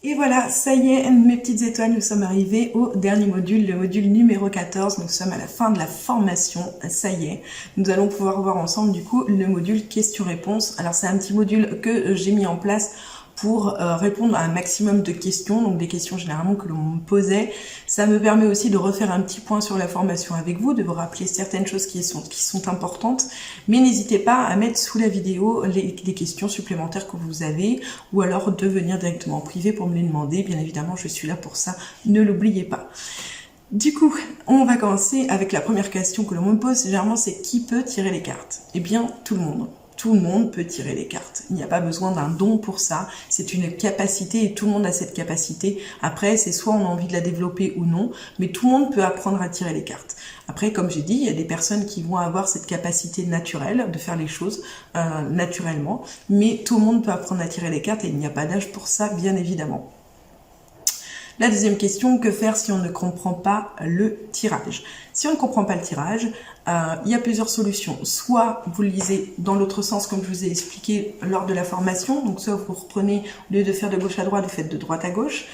Et voilà, ça y est, mes petites étoiles, nous sommes arrivés au dernier module, le module numéro 14. Nous sommes à la fin de la formation, ça y est. Nous allons pouvoir voir ensemble du coup le module questions-réponses. Alors c'est un petit module que j'ai mis en place pour répondre à un maximum de questions, donc des questions généralement que l'on me posait. Ça me permet aussi de refaire un petit point sur la formation avec vous, de vous rappeler certaines choses qui sont importantes, mais n'hésitez pas à mettre sous la vidéo les questions supplémentaires que vous avez, ou alors de venir directement en privé pour me les demander. Bien évidemment, je suis là pour ça, ne l'oubliez pas. Du coup, on va commencer avec la première question que l'on me pose, généralement c'est qui peut tirer les cartes? Eh bien, tout le monde. Tout le monde peut tirer les cartes. Il n'y a pas besoin d'un don pour ça. C'est une capacité et tout le monde a cette capacité. Après, c'est soit on a envie de la développer ou non, mais tout le monde peut apprendre à tirer les cartes. Après, comme j'ai dit, il y a des personnes qui vont avoir cette capacité naturelle de faire les choses naturellement, mais tout le monde peut apprendre à tirer les cartes et il n'y a pas d'âge pour ça, bien évidemment. La deuxième question, que faire si on ne comprend pas le tirage? Si on ne comprend pas le tirage, il y a plusieurs solutions. Soit vous le lisez dans l'autre sens, comme je vous ai expliqué lors de la formation, donc soit vous reprenez, au lieu de faire de gauche à droite, vous faites de droite à gauche.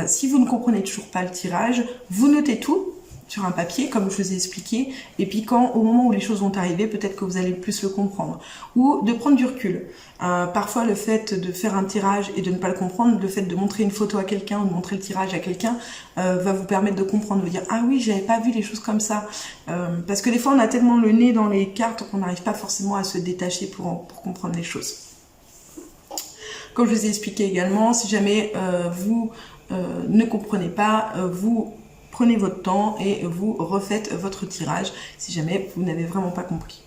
Si vous ne comprenez toujours pas le tirage, vous notez tout sur un papier, comme je vous ai expliqué, et puis au moment où les choses vont arriver, peut-être que vous allez plus le comprendre. Ou de prendre du recul. Parfois, le fait de faire un tirage et de ne pas le comprendre, le fait de montrer une photo à quelqu'un ou de montrer le tirage à quelqu'un, va vous permettre de comprendre, de vous dire « Ah oui, j'avais pas vu les choses comme ça ». Parce que des fois, on a tellement le nez dans les cartes qu'on n'arrive pas forcément à se détacher pour comprendre les choses. Comme je vous ai expliqué également, si jamais vous ne comprenez pas, vous prenez votre temps et vous refaites votre tirage si jamais vous n'avez vraiment pas compris.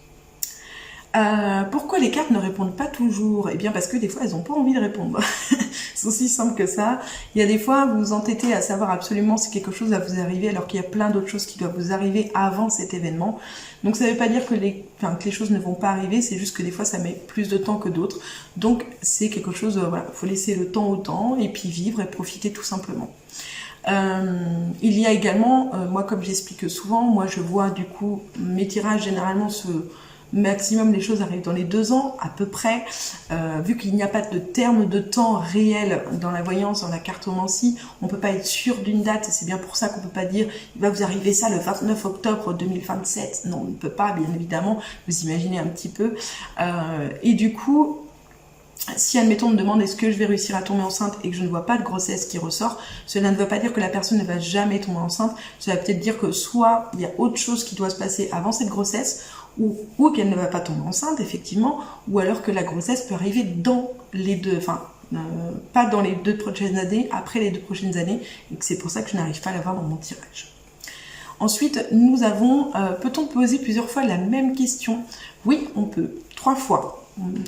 Pourquoi les cartes ne répondent pas toujours? Eh bien parce que des fois elles n'ont pas envie de répondre. C'est aussi simple que ça. Il y a des fois vous vous entêtez à savoir absolument si quelque chose va vous arriver alors qu'il y a plein d'autres choses qui doivent vous arriver avant cet événement. Donc ça ne veut pas dire que les choses ne vont pas arriver, c'est juste que des fois ça met plus de temps que d'autres. Donc c'est quelque chose, voilà, il faut laisser le temps au temps et puis vivre et profiter tout simplement. Il y a également, moi comme j'explique souvent, moi je vois du coup mes tirages généralement maximum les choses arrivent dans les 2 ans à peu près, vu qu'il n'y a pas de terme de temps réel dans la voyance, dans la cartomancie, on peut pas être sûr d'une date, c'est bien pour ça qu'on peut pas dire il va vous arriver ça le 29 octobre 2027, non on ne peut pas bien évidemment, vous imaginez un petit peu, et du coup si, admettons, on me demande est-ce que je vais réussir à tomber enceinte et que je ne vois pas de grossesse qui ressort, cela ne veut pas dire que la personne ne va jamais tomber enceinte. Cela va peut-être dire que soit il y a autre chose qui doit se passer avant cette grossesse, ou qu'elle ne va pas tomber enceinte, effectivement, ou alors que la grossesse peut arriver dans les deux, pas dans les 2 prochaines années, après les 2 prochaines années, et que c'est pour ça que je n'arrive pas à l'avoir dans mon tirage. Ensuite, nous avons, peut-on poser plusieurs fois la même question? Oui, on peut, 3 fois.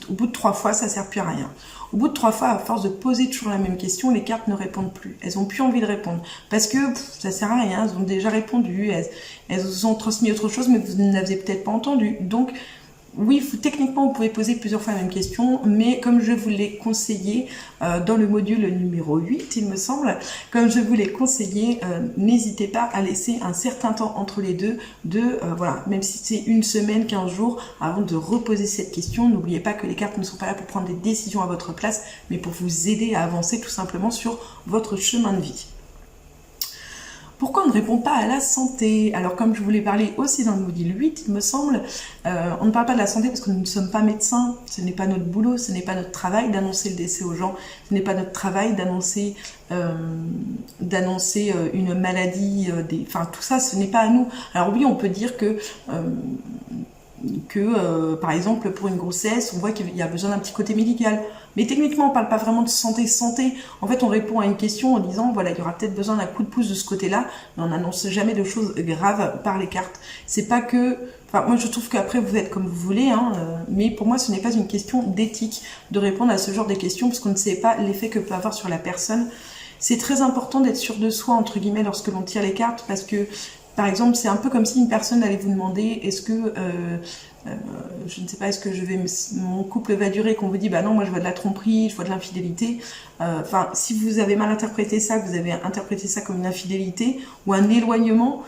Au bout de 3 fois, ça ne sert plus à rien. Au bout de 3 fois, à force de poser toujours la même question, les cartes ne répondent plus. Elles n'ont plus envie de répondre. Parce que ça ne sert à rien, elles ont déjà répondu, elles vous ont transmis autre chose, mais vous ne l'avez peut-être pas entendu. Donc, oui, techniquement, vous pouvez poser plusieurs fois la même question, mais comme je vous l'ai conseillé dans le module numéro 8, il me semble, comme je vous l'ai conseillé, n'hésitez pas à laisser un certain temps entre les deux, voilà, même si c'est 1 semaine, 15 jours, avant de reposer cette question. N'oubliez pas que les cartes ne sont pas là pour prendre des décisions à votre place, mais pour vous aider à avancer tout simplement sur votre chemin de vie. Pourquoi on ne répond pas à la santé? Alors comme je vous l'ai parlé aussi dans le module 8, il me semble, on ne parle pas de la santé parce que nous ne sommes pas médecins, ce n'est pas notre boulot, ce n'est pas notre travail d'annoncer le décès aux gens, ce n'est pas notre travail d'annoncer une maladie, tout ça, ce n'est pas à nous. Alors oui, on peut dire que par exemple pour une grossesse on voit qu'il y a besoin d'un petit côté médical, mais techniquement on ne parle pas vraiment de santé. En fait on répond à une question en disant voilà il y aura peut-être besoin d'un coup de pouce de ce côté là, mais on n'annonce jamais de choses graves par les cartes. C'est pas que, moi je trouve qu'après vous faites comme vous voulez, mais pour moi ce n'est pas une question d'éthique de répondre à ce genre de questions parce qu'on ne sait pas l'effet que peut avoir sur la personne. C'est très important d'être sûr de soi entre guillemets lorsque l'on tire les cartes, parce que par exemple, c'est un peu comme si une personne allait vous demander est-ce que, je ne sais pas, est-ce que mon couple va durer, qu'on vous dit bah non, moi je vois de la tromperie, je vois de l'infidélité. Si vous avez mal interprété ça, que vous avez interprété ça comme une infidélité ou un éloignement,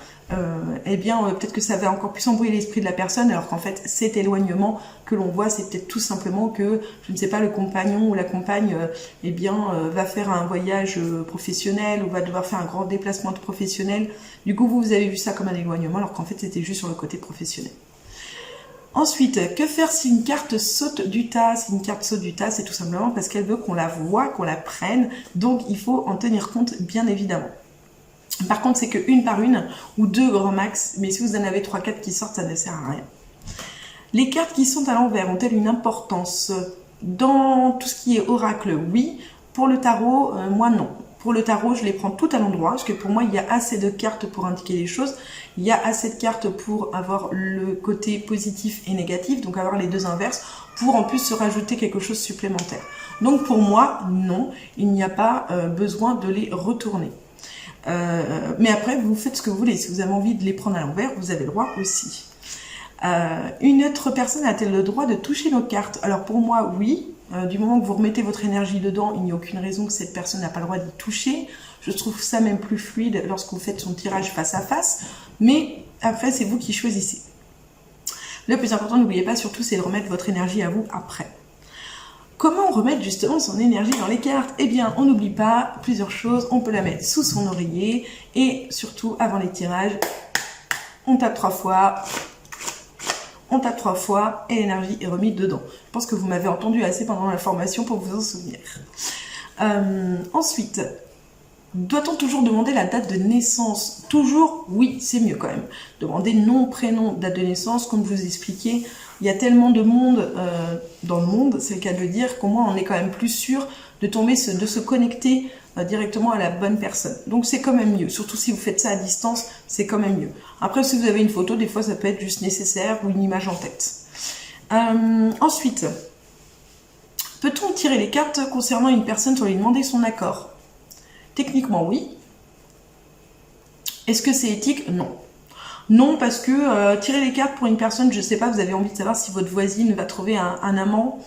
eh bien peut-être que ça va encore plus embrouiller l'esprit de la personne, alors qu'en fait cet éloignement que l'on voit, c'est peut-être tout simplement que, je ne sais pas, le compagnon ou la compagne eh bien va faire un voyage professionnel ou va devoir faire un grand déplacement professionnel. Du coup vous avez vu ça comme un éloignement, alors qu'en fait c'était juste sur le côté professionnel. Ensuite, que faire si une carte saute du tas? Si une carte saute du tas, c'est tout simplement parce qu'elle veut qu'on la voie, qu'on la prenne, donc il faut en tenir compte bien évidemment. Par contre, c'est que une par une ou deux grand max, mais si vous en avez 3-4 qui sortent, ça ne sert à rien. Les cartes qui sont à l'envers ont-elles une importance? Dans tout ce qui est oracle, oui. Pour le tarot, moi non. Pour le tarot, je les prends tout à l'endroit, parce que pour moi, il y a assez de cartes pour indiquer les choses. Il y a assez de cartes pour avoir le côté positif et négatif, donc avoir les deux inverses, pour en plus se rajouter quelque chose supplémentaire. Donc pour moi, non, il n'y a pas besoin de les retourner. Mais après, vous faites ce que vous voulez. Si vous avez envie de les prendre à l'envers, vous avez le droit aussi. Une autre personne a-t-elle le droit de toucher nos cartes? Alors pour moi, oui. Du moment que vous remettez votre énergie dedans, il n'y a aucune raison que cette personne n'a pas le droit d'y toucher. Je trouve ça même plus fluide lorsque vous faites son tirage face à face. Mais après, c'est vous qui choisissez. Le plus important, n'oubliez pas surtout, c'est de remettre votre énergie à vous après. Comment remettre justement son énergie dans les cartes? Eh bien, on n'oublie pas plusieurs choses. On peut la mettre sous son oreiller et surtout, avant les tirages, on tape 3 fois. On tape 3 fois et l'énergie est remise dedans. Je pense que vous m'avez entendu assez pendant la formation pour vous en souvenir. Ensuite, doit-on toujours demander la date de naissance? Toujours, oui, c'est mieux quand même. Demandez nom, prénom, date de naissance, comme je vous expliquais. Il y a tellement de monde dans le monde, c'est le cas de le dire, qu'au moins on est quand même plus sûr de tomber, de se connecter directement à la bonne personne. Donc c'est quand même mieux, surtout si vous faites ça à distance, c'est quand même mieux. Après, si vous avez une photo, des fois ça peut être juste nécessaire ou une image en tête. Ensuite, peut-on tirer les cartes concernant une personne sans lui demander son accord? Techniquement, oui. Est-ce que c'est éthique? Non. Non, parce que tirer les cartes pour une personne, je sais pas, vous avez envie de savoir si votre voisine va trouver un amant,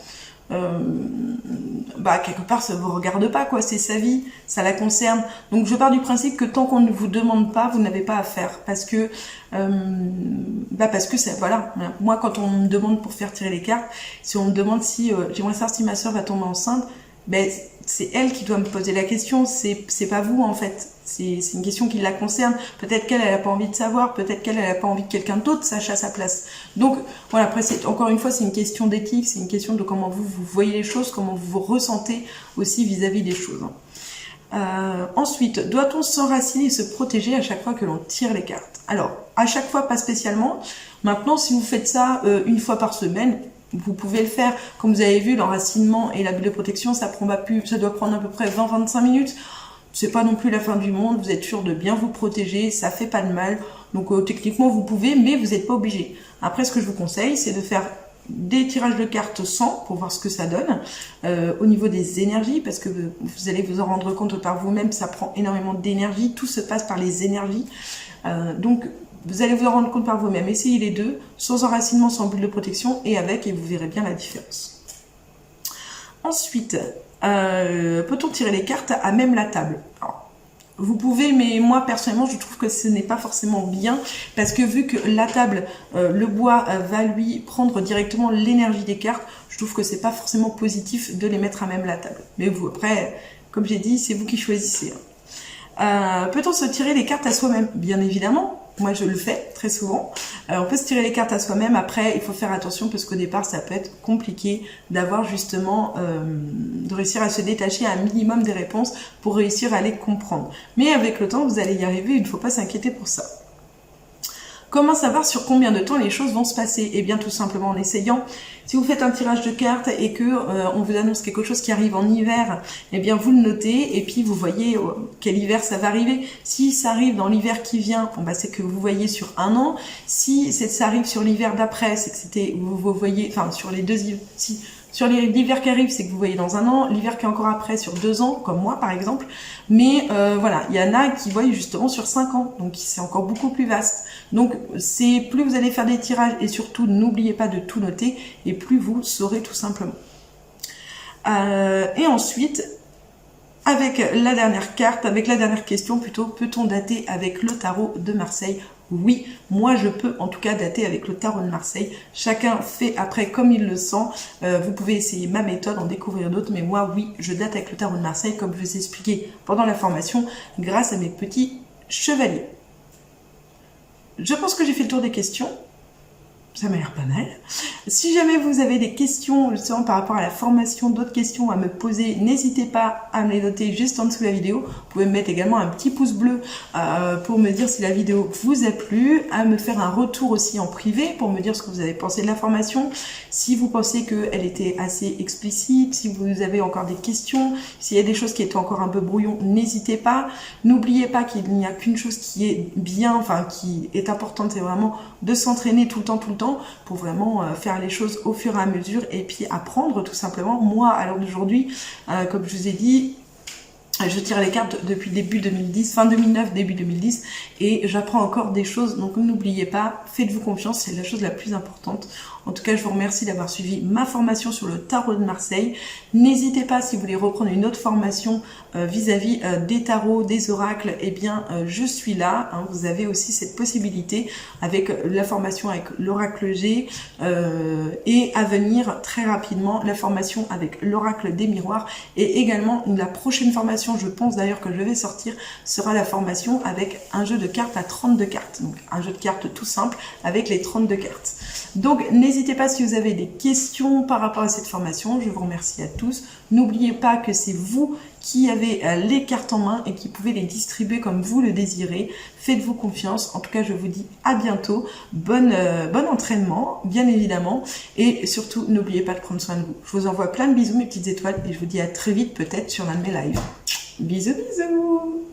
quelque part ça vous regarde pas, quoi, c'est sa vie, ça la concerne. Donc je pars du principe que tant qu'on ne vous demande pas, vous n'avez pas à faire, parce que ça, voilà, moi quand on me demande pour faire tirer les cartes, si on me demande si j'aimerais savoir si ma soeur va tomber enceinte, c'est elle qui doit me poser la question, c'est pas vous en fait. C'est une question qui la concerne. Peut-être qu'elle n'a pas envie de savoir, peut-être qu'elle n'a pas envie que quelqu'un d'autre sache à sa place. Donc voilà, après encore une fois, c'est une question d'éthique, c'est une question de comment vous voyez les choses, comment vous vous ressentez aussi vis-à-vis des choses. Ensuite, doit-on s'enraciner et se protéger à chaque fois que l'on tire les cartes? Alors, à chaque fois, pas spécialement. Maintenant, si vous faites ça une fois par semaine, vous pouvez le faire. Comme vous avez vu, l'enracinement et la bulle de protection, ça doit prendre à peu près 20-25 minutes. C'est pas non plus la fin du monde, vous êtes sûr de bien vous protéger, ça fait pas de mal. Donc techniquement vous pouvez, mais vous n'êtes pas obligé. Après, ce que je vous conseille, c'est de faire des tirages de cartes sans, pour voir ce que ça donne, au niveau des énergies, parce que vous allez vous en rendre compte par vous-même, ça prend énormément d'énergie, tout se passe par les énergies. Donc vous allez vous en rendre compte par vous-même. Essayez les deux, sans enracinement, sans bulle de protection, et avec, et vous verrez bien la différence. Ensuite, peut-on tirer les cartes à même la table? Alors, vous pouvez, mais moi personnellement je trouve que ce n'est pas forcément bien, parce que vu que la table, le bois va lui prendre directement l'énergie des cartes, je trouve que c'est pas forcément positif de les mettre à même la table. Mais vous, après, comme j'ai dit, c'est vous qui choisissez. Peut-on se tirer les cartes à soi-même? Bien évidemment. Moi, je le fais très souvent. On peut se tirer les cartes à soi-même. Après, il faut faire attention parce qu'au départ, ça peut être compliqué d'avoir justement, de réussir à se détacher un minimum des réponses pour réussir à les comprendre. Mais avec le temps, vous allez y arriver. Il ne faut pas s'inquiéter pour ça. Comment savoir sur combien de temps les choses vont se passer? Eh bien, tout simplement en essayant. Si vous faites un tirage de cartes et que on vous annonce quelque chose qui arrive en hiver, eh bien, vous le notez et puis vous voyez quel hiver ça va arriver. Si ça arrive dans l'hiver qui vient, c'est que vous voyez sur un an. Si ça arrive sur l'hiver d'après, c'est que vous voyez, sur les deux hivers. Sur l'hiver qui arrive, c'est que vous voyez dans un an, l'hiver qui est encore après sur 2 ans, comme moi par exemple. Mais voilà, il y en a qui voient justement sur 5 ans, donc c'est encore beaucoup plus vaste. Donc c'est plus vous allez faire des tirages et surtout n'oubliez pas de tout noter et plus vous saurez tout simplement. Et ensuite, avec la dernière carte, avec la dernière question plutôt, peut-on dater avec le tarot de Marseille? Oui, moi je peux en tout cas dater avec le tarot de Marseille. Chacun fait après comme il le sent. Vous pouvez essayer ma méthode, en découvrir d'autres, mais moi oui, je date avec le tarot de Marseille comme je vous ai expliqué pendant la formation grâce à mes petits chevaliers. Je pense que j'ai fait le tour des questions. Ça m'a l'air pas mal. Si jamais vous avez des questions justement par rapport à la formation, d'autres questions à me poser, n'hésitez pas à me les noter juste en dessous de la vidéo. Vous pouvez me mettre également un petit pouce bleu pour me dire si la vidéo vous a plu, à me faire un retour aussi en privé pour me dire ce que vous avez pensé de la formation, si vous pensez qu'elle était assez explicite, si vous avez encore des questions, s'il y a des choses qui étaient encore un peu brouillon, n'hésitez pas. N'oubliez pas qu'il n'y a qu'une chose qui est bien, enfin qui est importante, c'est vraiment de s'entraîner tout le temps pour vraiment faire les choses au fur et à mesure et puis apprendre tout simplement. Moi, à l'heure d'aujourd'hui, comme je vous ai dit, je tire les cartes depuis début 2010, fin 2009, début 2010 et j'apprends encore des choses, donc n'oubliez pas, faites-vous confiance, c'est la chose la plus importante. En tout cas, je vous remercie d'avoir suivi ma formation sur le tarot de Marseille. N'hésitez pas, si vous voulez reprendre une autre formation vis-à-vis des tarots, des oracles, eh bien, je suis là. Hein, vous avez aussi cette possibilité avec la formation avec l'oracle G et à venir très rapidement la formation avec l'oracle des miroirs et également la prochaine formation, je pense d'ailleurs que je vais sortir, sera la formation avec un jeu de cartes à 32 cartes. Donc, un jeu de cartes tout simple avec les 32 cartes. Donc, n'hésitez pas si vous avez des questions par rapport à cette formation. Je vous remercie à tous. N'oubliez pas que c'est vous qui avez les cartes en main et qui pouvez les distribuer comme vous le désirez. Faites-vous confiance. En tout cas, je vous dis à bientôt. Bon entraînement, bien évidemment. Et surtout, n'oubliez pas de prendre soin de vous. Je vous envoie plein de bisous, mes petites étoiles. Et je vous dis à très vite, peut-être sur l'un de mes lives. Bisous, bisous!